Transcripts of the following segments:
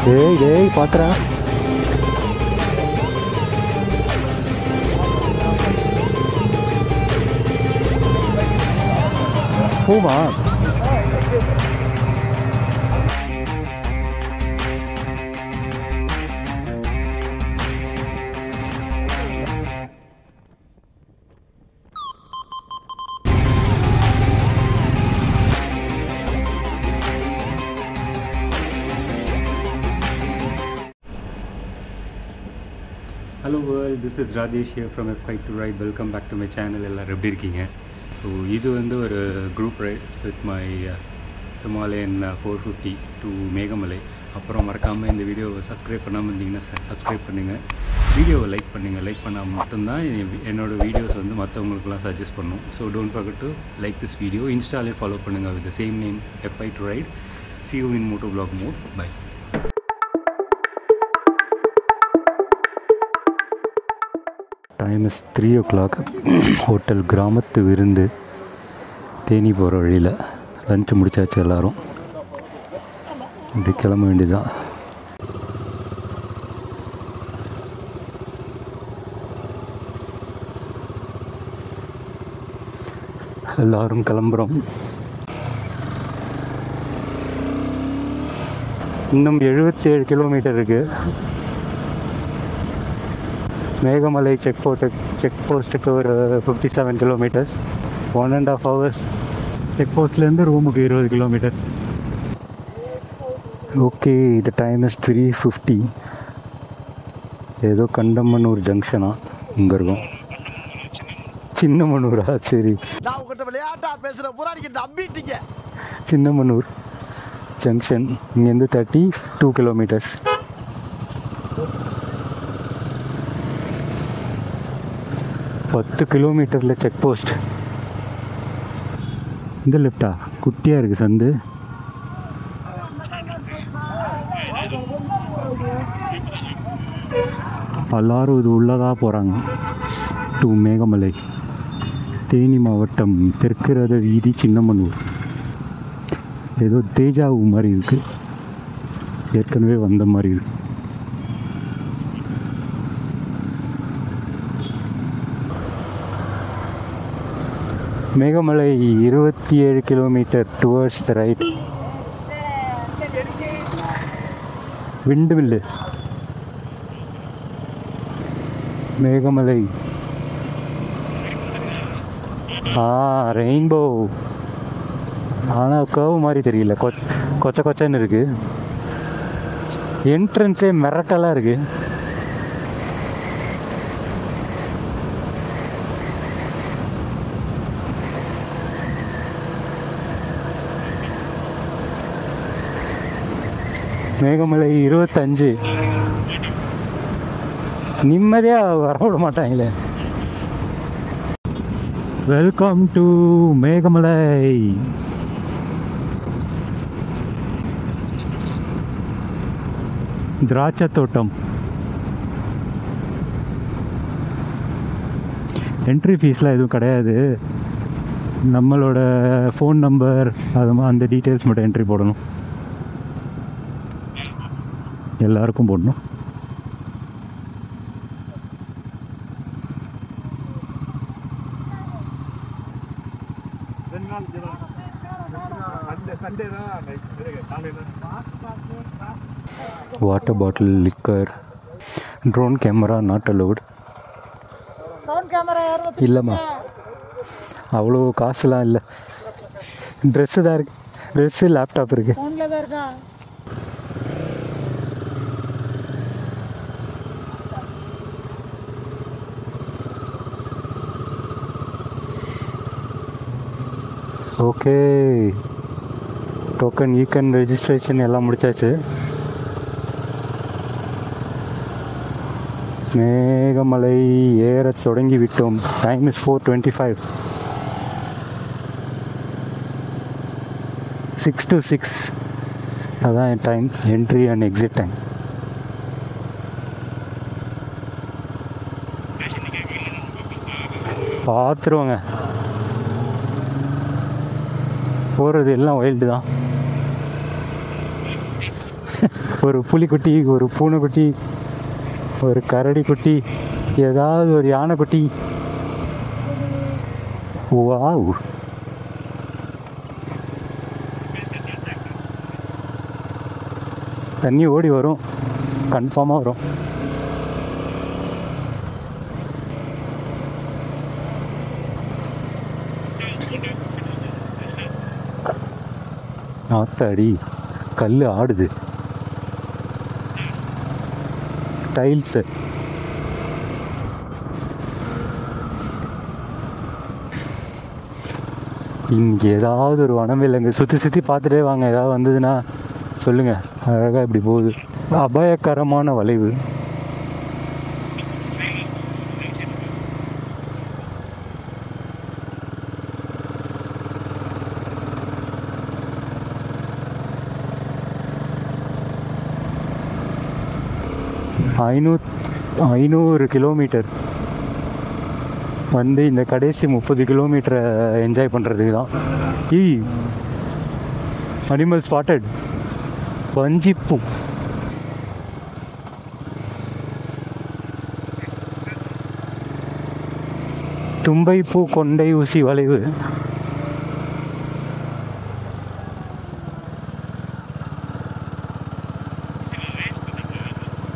டேய் டேய் பாத்துறா போமா. Hello world, this is Rajesh here from F5 to Ride. Welcome back to my channel. எல்லாரும் எப்படி இருக்கீங்க? ஸோ இது வந்து ஒரு group ride with my Himalayan 450 to Meghamalai. அப்புறம் மறக்காமல் இந்த வீடியோவை சப்ஸ்கிரைப் பண்ணாமல் இருந்தீங்கன்னா சப்ஸ்கிரைப் பண்ணுங்கள், வீடியோவை லைக் பண்ணுங்கள். லைக் பண்ணால் மட்டும்தான் என்னோடய வீடியோஸ் வந்து மற்றவங்களுக்குலாம் சஜஸ்ட் பண்ணும். So don't forget to like this video. இன்ஸ்டாலே ஃபாலோ பண்ணுங்கள் with the same name F5 to Ride. See you in moto vlog mode. Bye. Time is 3 o'clock. Hotel கிராமத்து விருந்து தேனி போகிற வழியில் லஞ்சு முடிச்சாச்சு. எல்லோரும் இப்படி கிளம்ப வேண்டியதுதான். எல்லோரும் கிளம்புறோம். இன்னும் 77 கிலோமீட்டர் இருக்குது. மேகமலை செக் போஸ்ட்டுக்கு ஒரு 57 கிலோமீட்டர்ஸ், 1.5 hours. செக் போஸ்ட்லேருந்து ரூமுக்கு 20 கிலோமீட்டர். ஓகே, இது டைம் இஸ் 3:50. ஏதோ கண்டமனூர் ஜங்ஷனா இங்கே இருக்கும். சின்னமனூரா? சரி, சின்னமனூர் ஜங்ஷன். இங்கேருந்து 32 கிலோமீட்டர்ஸ். பத்து கிலோமீட்டரில் செக் போஸ்ட். இந்த லெஃப்டா குட்டியாக இருக்குது சந்து. எல்லாரும் இது உள்ளதாக போகிறாங்க டு மேகமலை. தேனி மாவட்டம், தெற்கு ரத வீதி, சின்னமனூர். ஏதோ தேஜாவு மாதிரி இருக்குது, ஏற்கனவே வந்த மாதிரி இருக்குது. Meghamalai 27 kilometre towards the right. Wind mill Meghamalai. Rainbow. ஆனால் கர்வ் மாதிரி தெரியல, கொச்ச கொச்சன்னு இருக்குது. என்ட்ரன்ஸே மிரட்டலாக இருக்குது. மேகமலை 25. நிம்மதியாக வரவிட மாட்டாங்களே. Welcome to Meghamalai. திராட்சை தோட்டம். என்ட்ரி ஃபீஸ்லாம் எதுவும் கிடையாது. நம்மளோட ஃபோன் நம்பர் அந்த டீட்டெயில்ஸ் மட்டும் என்ட்ரி போடணும். எல்லாருக்கும் போடணும். Water bottle, liquor. Drone camera not allowed. இல்லைம்மா, அவ்வளோ காசுலாம் இல்லை. ட்ரெஸ்ஸு தான் இருக்கு. ட்ரெஸ்ஸு, லேப்டாப் இருக்கு. ஓகே, டோக்கன் ஈக்கன் ரெஜிஸ்ட்ரேஷன் எல்லாம் முடிச்சாச்சு. மேகமலை ஏற தொடங்கி விட்டோம். Time is 4:25. 6 to 6 அதான் என் time, entry and exit time. பார்த்துருவோங்க. போகிறது எல்லாம் வைல்டு தான். ஒரு புலிக்குட்டி, ஒரு பூனைக்குட்டி, ஒரு கரடி குட்டி, ஏதாவது ஒரு யானைக்குட்டி. வாவ், தண்ணி ஓடி வரும், கன்ஃபார்மாக வரும். ஆத்தாடி, கல் ஆடுது. டைல்ஸு. இங்கே ஏதாவது ஒரு வனவிலங்கு சுற்றி சுற்றி பார்த்துட்டே வாங்க. ஏதாவது வந்ததுன்னா சொல்லுங்கள். அழகாக இப்படி போகுது. அபாயகரமான வளைவு. ஐநூறு கிலோமீட்டர் வந்து இந்த கடைசி 30 கிலோமீட்டரை என்ஜாய் பண்ணுறதுக்கு தான். Animal spotted. வஞ்சிப்பூ. தும்பைப்பூ கொண்டை ஊசி வளைவு.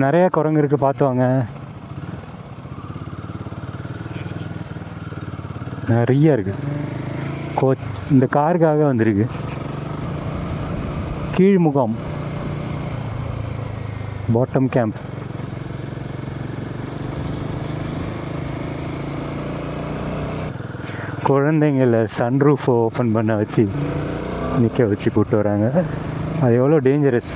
நிறைய குரங்கு இருக்குது, பார்த்து வாங்க. நிறைய இருக்குது. இந்த காருக்காக வந்திருக்கு. கீழ்முகாம், பாட்டம் கேம்ப். குழந்தைங்கள சன்ரூஃப் ஓப்பன் பண்ண வச்சு நிற்க வச்சு கூப்பிட்டு வராங்க. அது எவ்வளோ டேஞ்சரஸ்.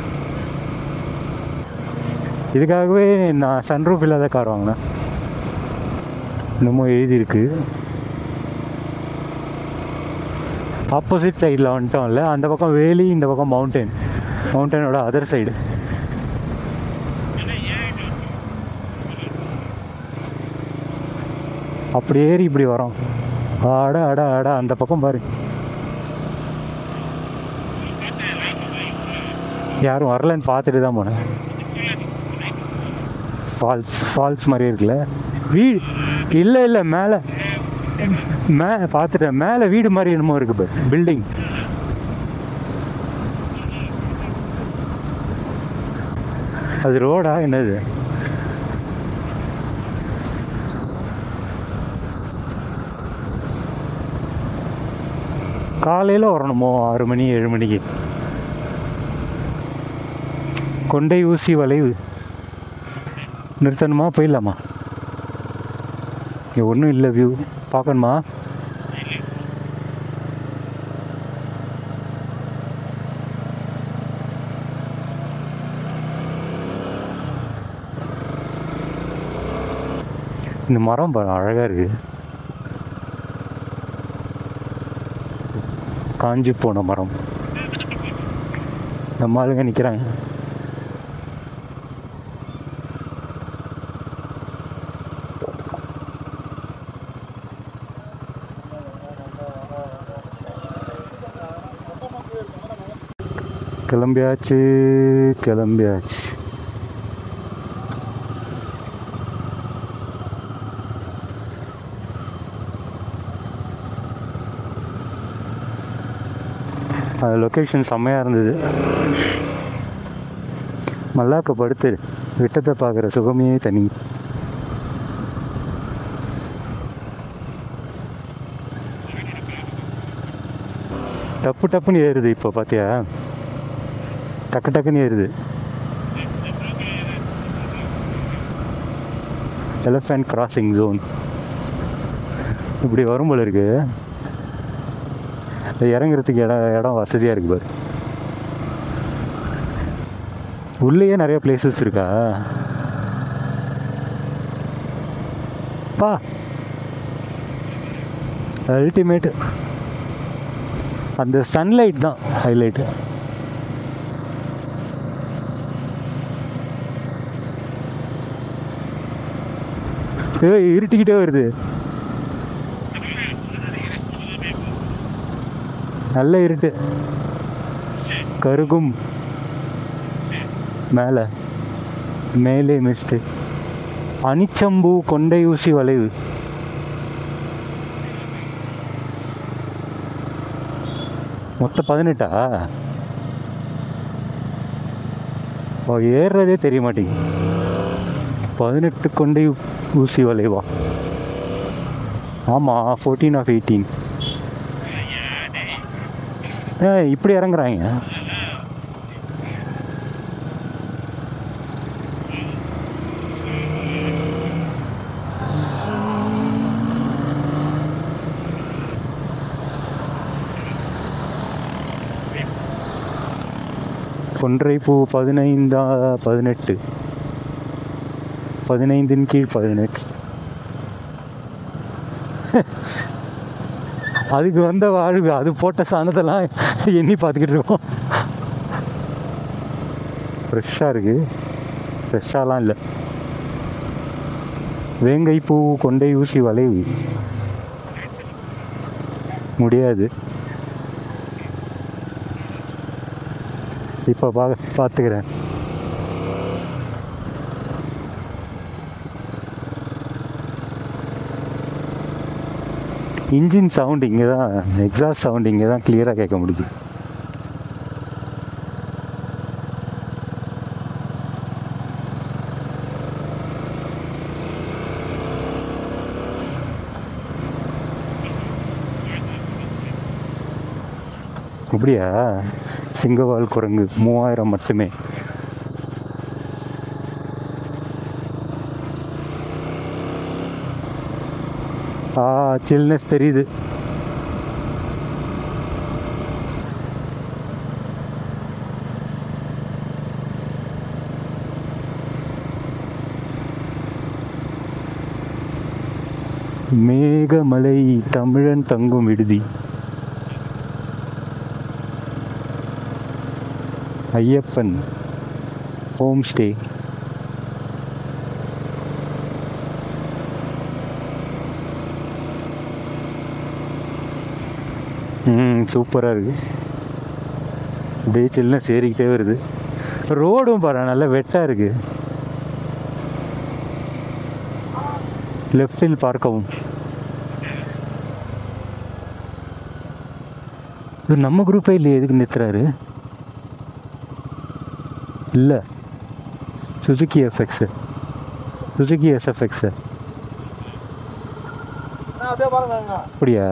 இதுக்காகவே நான் சன்ரூஃப் இல்லாத கார் வாங்கினேன். இன்னமும் எழுதியிருக்கு. ஆப்போசிட் சைடில் வந்துட்டோம் இல்லை, அந்த பக்கம் வேலி, இந்த பக்கம் மவுண்டனோட அதர் சைடு. அப்படி ஏறி இப்படி வரோம். அட அந்த பக்கம் பாரு, யாரும் வரலன்னு பார்த்துட்டு தான் போனேன். ஃபால்ஸ் மாதிரி இருக்குல்ல. வீடு இல்லை மேலே பார்த்துட்டேன். மேலே வீடு மாதிரி என்னமோ இருக்கு பாரு, பில்டிங். அது ரோடா என்னது? காலையில் வரணுமோ 6 மணி 7 மணிக்கு. கொண்டை ஊசி வளைவு. நிறுத்தணுமா, போயிடலாமா? இங்கே ஒன்றும் இல்லை, வியூ பார்க்கணுமா? இந்த மரம் அழகாக இருக்குது. காஞ்சி போன மரம். நம்ம ஆளுங்க நிற்கிறாங்க. கிளம்பியாச்சு. அது லொக்கேஷன் செம்மையாக இருந்தது. மல்லாக்க படுத்து விட்டத்தை பார்க்குற சுகமே தனி. டப்புன்னு ஏறுது. இப்போ பார்த்தியா, டக்குன்னு ஏறுது. Elephant crossing zone. இப்படி வரும் போல இருக்கு. இறங்குறதுக்கு இடம் வசதியாக இருக்கு பாரு. உள்ளேயே நிறைய பிளேசஸ் இருக்கா பா. அல்டிமேட். அந்த சன்லைட் தான் ஹைலைட்டு. இருட்டிக்கிட்டே வருது. நல்ல இருட்டு. கருகும். மேலே மிஸ்ட்டு அனிச்சம்பூ கொண்டை ஊசி வளைவு. மொத்தம் 18. ஏறுறதே தெரிய மாட்டேங்குது. 18 கொண்டை ஊசி வளைவா? ஆமாம், 14 of 18. இப்படி இறங்குறாங்க. கொன்றைப்பூ 18 15 கீழ் 18. அதுக்கு வந்த வாழ்வு, அது போட்ட சாணத்தெல்லாம் எண்ணி பார்த்துக்கிட்டு இருக்கோம். ஃப்ரெஷ்ஷாக இருக்குது. ஃப்ரெஷ்ஷாலாம் இல்லை. வேங்கைப்பூ கொண்டை ஊசி வளைவு முடியாது. இப்போ பார்த்துக்கிறேன். இன்ஜின் சவுண்ட் இங்கே தான், எக்ஸாஸ்ட் சவுண்ட் இங்கே தான் கிளியராக கேட்க முடியுது. அப்படியா? சிங்கவால் குரங்கு 3000 மட்டுமே. சில்னஸ் தெரியுது. மேகமலை தமிழன் தங்கும் விடுதி. Ayyappan home stay. சூப்பராக இருக்குது. அப்படியே சில்லுன்னு சேரிக்கிட்டே வருது. ரோடும் பாரு, நல்லா வெட்டாக இருக்குது. லெஃப்டில் பார்க்கவும். இது நம்ம குரூப்பே இல்லையே, எதுக்கு நிறுத்துறாரு? இல்லை, சுசுகி எஃப்எக்ஸு, சுசுகி எஸ்எஃப்எக்ஸு. அப்படியா?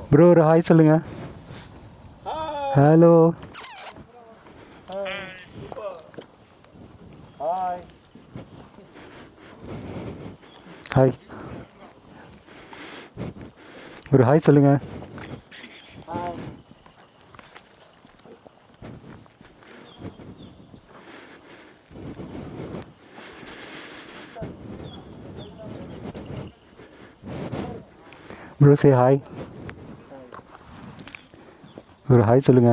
ப்ரோ ஒரு ஹாய் சொல்லுங்க. ஹலோ. ஹாய், ஒரு ஹாய் சொல்லுங்க. Bro say hi. ஒரு ஹாய் சொல்லுங்க.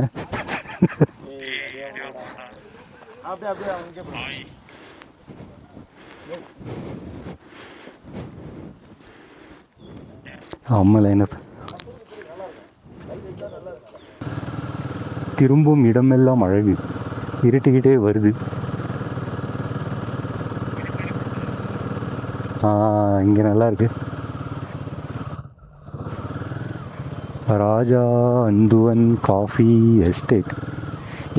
அம்மா லைனப். திரும்பும் இடமெல்லாம் அழகு, இருட்டிக்கிட்டே வருது. இங்கே நல்லா இருக்கு. ராஜா அந்துவன் காஃபி எஸ்டேட்.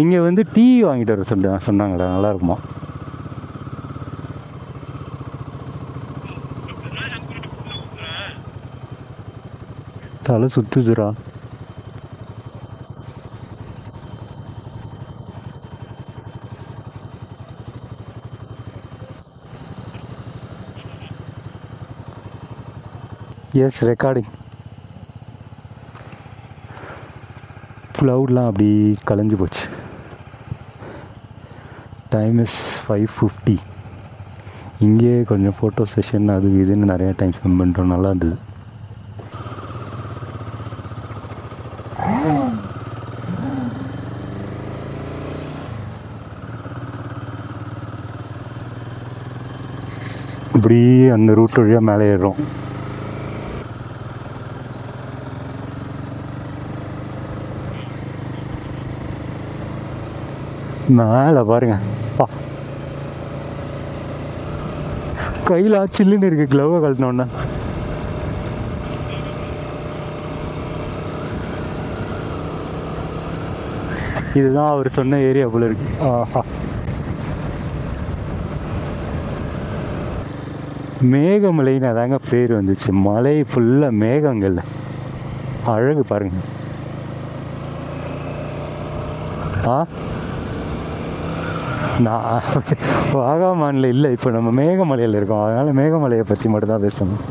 இங்கே வந்து டீ வாங்கிட்டு வர சொன்னாங்கடா, நல்லா இருக்குமா? தலை சுத்துதுரா. S, recording. க்ளவுட்லாம் அப்படி கலைஞ்சு போச்சு. Time is 5:50. இங்கே கொஞ்சம் ஃபோட்டோ செஷன் அது இதுன்னு நிறையா டைம் ஸ்பெண்ட் பண்ணிட்டோம். நல்லா இருந்தது. இப்படி அந்த ரூட் வழியாக மேலே ஏறுறோம். மேலே பாருங்க பா, கையில் சில்லுன்னு இருக்கு க்ளவை கழட்டினோன்னா. இதுதான் அவர் சொன்ன ஏரியா போல இருக்கு. ஆஹா, மேகமலைன்னு அதாங்க பேர் வந்துச்சு. மலை ஃபுல்லாக மேகங்கள்ல அழகு பாருங்க. நான் வாகாமானில் இல்லை, இப்போ நம்ம மேகமலையில் இருக்கோம். அதனால் மேகமலையை பற்றி மட்டும்தான் பேசணும்.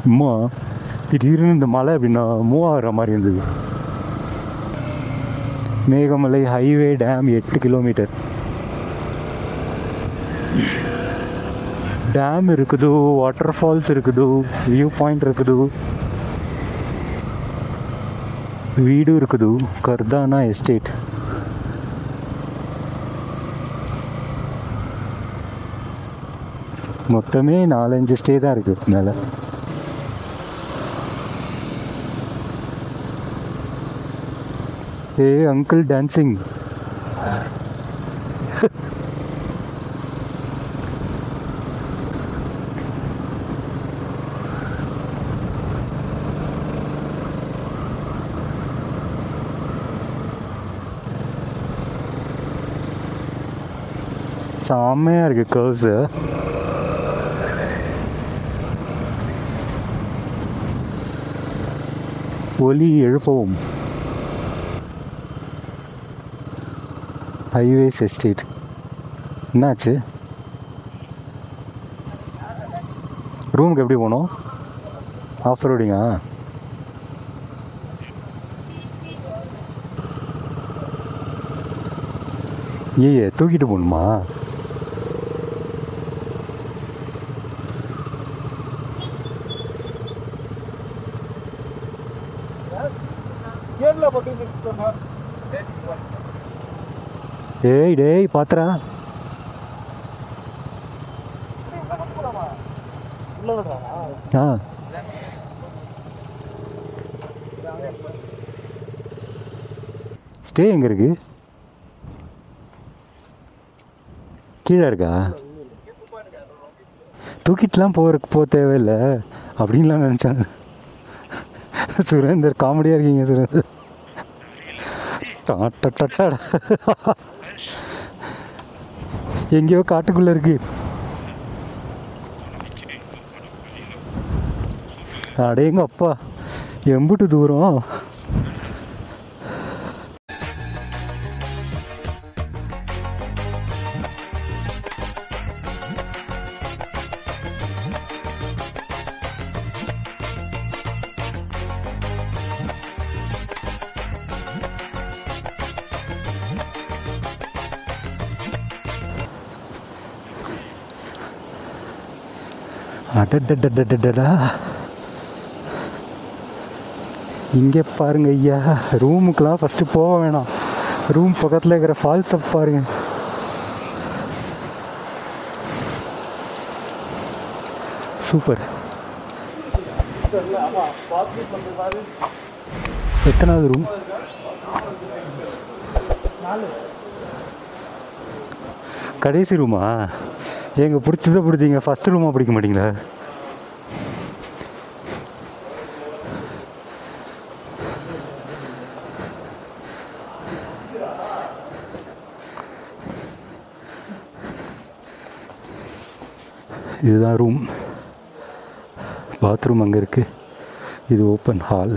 அம்மா திடீர்னு இந்த மலை அப்படின்னா மூவ் ஆகிற மாதிரி இருந்தது. Meghamalai highway dam 8 kilometre. Dam இருக்குது, வாட்டர் ஃபால்ஸ் இருக்குது, வியூ பாயிண்ட் இருக்குது, வீடு இருக்குது. கர்தானா எஸ்டேட். மொத்தமே 4-5 ஸ்டே தான் இருக்குது மேலே. ஏ அங்கிள் டான்சிங். செம்மையாக இருக்குது கர்வ்ஸு. ஒலி எழுப்பவும். Highways estate. என்னாச்சு? ரூமுக்கு எப்படி போகணும்? ஆஃப் ரோடிங்கா? ஏயே தூக்கிட்டு போகணுமா? டேய் டேய் பாத்திரா. ஆ ஸ்டே எங்கே இருக்கு? கீழே இருக்கா? தூக்கிட்டுலாம் போக தேவையில்லை அப்படின்லாம் நினச்சேன். சுரேந்தர் காமெடியாக இருக்கீங்க சுரேந்தர். எங்கேயோ காட்டுக்குள்ளே இருக்கு. அடேங்க அப்பா, எம்புட்டு தூரம். அடடடடடடா, இங்கே பாருங்க ஐயா. ரூமுக்கெலாம் ஃபஸ்ட்டு போக வேணாம், ரூம் பக்கத்தில் இருக்கிற ஃபால்ஸை பாருங்க. சூப்பர். எத்தனாவது ரூம்? கடைசி ரூமா? எங்கே பிடிச்சதை பிடிச்சிங்க, ஃபஸ்ட்டு ரூமாக பிடிக்க மாட்டிங்களா? இதுதான் ரூம். பாத்ரூம் அங்கே இருக்குது. இது ஓப்பன் ஹால்.